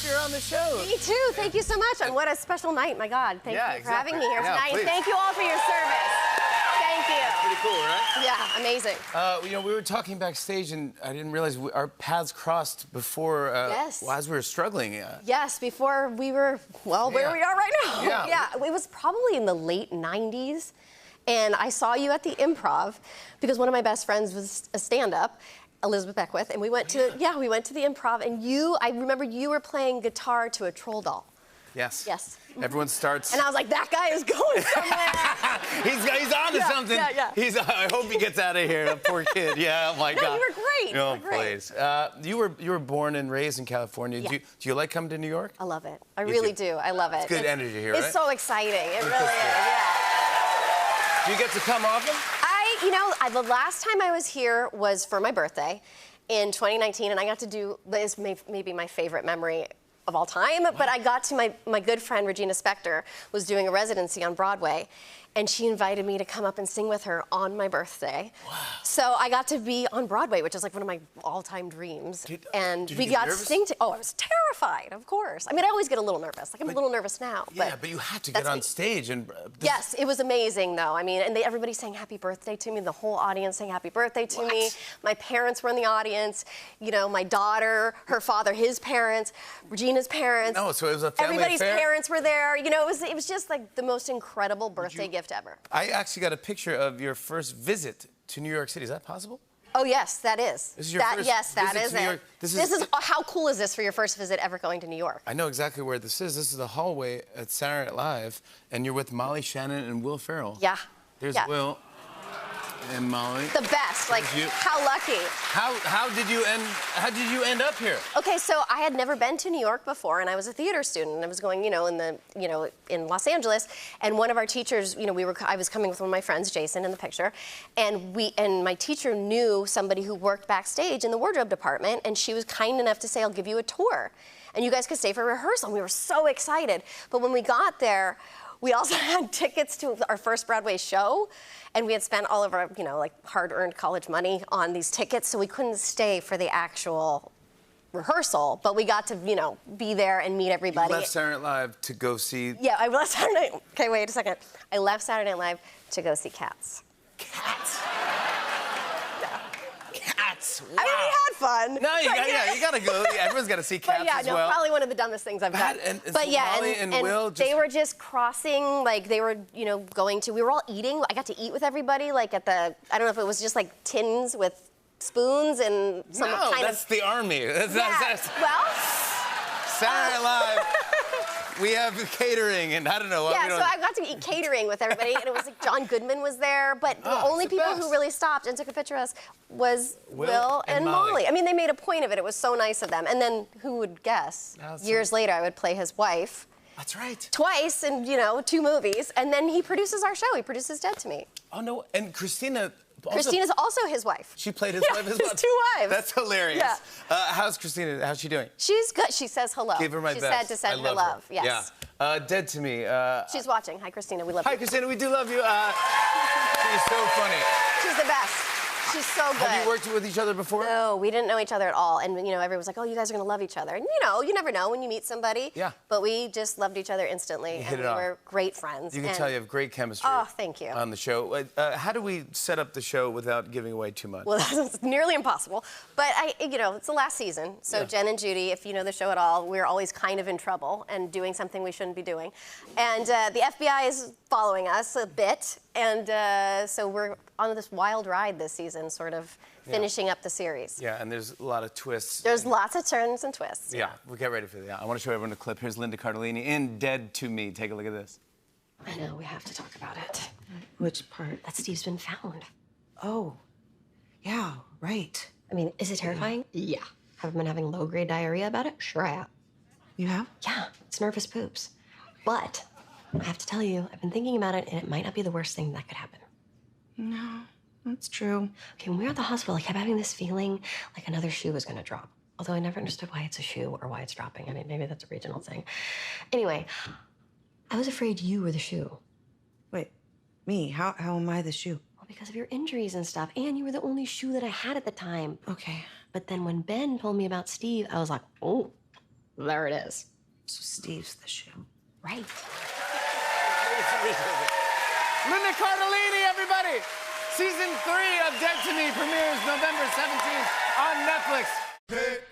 happy you're on the show. Me too. Thank you so much. And what a special night. My God. Thank you for having me here tonight. Please. Thank you all for your service. Thank you. That's pretty cool, right? Yeah, amazing. You know, we were talking backstage, and I didn't realize our paths crossed before, yes. well, as we were struggling. Yes, before we were, well, where we are right now. Yeah. It was probably in the late 90s. And I saw you at the Improv because one of my best friends was a stand-up, Elizabeth Beckwith, and we went to the Improv, and I remember you were playing guitar to a troll doll. Yes. Yes. Everyone starts. And I was like, that guy is going somewhere. he's on to something. Yeah. I hope he gets out of here. That poor kid. Yeah. Oh my God. You were great. No, you were great. please. You were born and raised in California. Yeah. Do you like coming to New York? I love it. I really do. I love it. It's good energy here, right? It's so exciting. It really is. Yeah. Do you get to come often? The last time I was here was for my birthday in 2019, and I got to do, this maybe my favorite memory of all time, but I got to, my good friend Regina Spektor was doing a residency on Broadway, and she invited me to come up and sing with her on my birthday. Wow. So I got to be on Broadway, which is like one of my all-time dreams. Did we got to sing I was terrified, of course. I mean, I always get a little nervous. Like, I'm a little nervous now. Yeah, but you have to get on stage. Yes, it was amazing, though. I mean, and everybody sang happy birthday to me. The whole audience sang happy birthday to me. My parents were in the audience. You know, my daughter, her father, his parents, Regina's parents. Oh, so it was a family Everybody's affair? parents were there. You know, it was just like the most incredible birthday gift ever. I actually got a picture of your first visit to New York City. Is that possible? Oh, yes, that is. This is your first yes, that visit is to New it. York. This is how cool is this for your first visit ever going to New York? I know exactly where this is. This is the hallway at Saturday Night Live, and you're with Molly Shannon and Will Ferrell. Yeah. There's Will and Molly. The best. Like, how lucky. How did you end up here? Okay, so I had never been to New York before, and I was a theater student, and I was going, in Los Angeles, and one of our teachers, I was coming with one of my friends, Jason, in the picture, and my teacher knew somebody who worked backstage in the wardrobe department, and she was kind enough to say, I'll give you a tour, and you guys could stay for rehearsal, and we were so excited. But when we got there, we also had tickets to our first Broadway show, and we had spent all of our, hard-earned college money on these tickets, so we couldn't stay for the actual rehearsal, but we got to, be there and meet everybody. You left Saturday Night Live to go see... Yeah, I left Saturday Night... Okay, wait a second. I left Saturday Night Live to go see Cats. Cats? Cats. Wow. I mean, we had fun. No, you gotta go. Everyone's gotta see Cats as well. Probably one of the dumbest things I've done. Molly and Will they were just crossing, like they were, going to. We were all eating. I got to eat with everybody, like at the. I don't know if it was just like tins with spoons and some kind of. No, that's the army. That's well. Saturday Night Live. We have catering, and I don't know. Yeah, so I got to eat catering with everybody, and it was like John Goodman was there, but the only people who really stopped and took a picture of us was Will and Molly. I mean, they made a point of it. It was so nice of them. And then who would guess? Years later, I would play his wife. That's right. Twice in, 2 movies, and then he produces our show. He produces Dead to Me. Oh, no, and Christina's also his wife. She played his wife as well. His 2 wives. That's hilarious. Yeah. How's Christina? How's she doing? She's good. She says hello. Give her my best. She said to send her love. Her. Yes. Yeah. Dead to Me. She's watching. Hi, Christina. We love you. Hi, Christina. We do love you. She's so funny. She's the best. She's so good. Have you worked with each other before? No, we didn't know each other at all. And, everyone was like, oh, you guys are going to love each other. And, you never know when you meet somebody. Yeah. But we just loved each other instantly. And we were great friends. You can tell you have great chemistry. Oh, thank you. On the show. How do we set up the show without giving away too much? Well, that's nearly impossible. But, it's the last season. So Jen and Judy, if you know the show at all, we're always kind of in trouble and doing something we shouldn't be doing. And the FBI is following us a bit. And so we're on this wild ride this season, sort of finishing up the series. Yeah, and there's a lot of twists. There's lots of turns and twists. Yeah, we'll get ready for that. I want to show everyone a clip. Here's Linda Cardellini in Dead to Me. Take a look at this. I know, we have to talk about it. Which part? That Steve's been found. Oh, yeah, right. I mean, is it terrifying? Yeah. Have I been having low-grade diarrhea about it? Sure I have. You have? Yeah, it's nervous poops. But I have to tell you, I've been thinking about it, and it might not be the worst thing that could happen. No, that's true. Okay, when we were at the hospital, I kept having this feeling like another shoe was gonna drop. Although I never understood why it's a shoe or why it's dropping. I mean, maybe that's a regional thing. Anyway, I was afraid you were the shoe. Wait, me? How am I the shoe? Well, because of your injuries and stuff, and you were the only shoe that I had at the time. Okay. But then when Ben told me about Steve, I was like, oh, There it is. So Steve's the shoe. Right. Linda Cardellini, everybody! Season 3 of Dead to Me premieres November 17th on Netflix. Hey.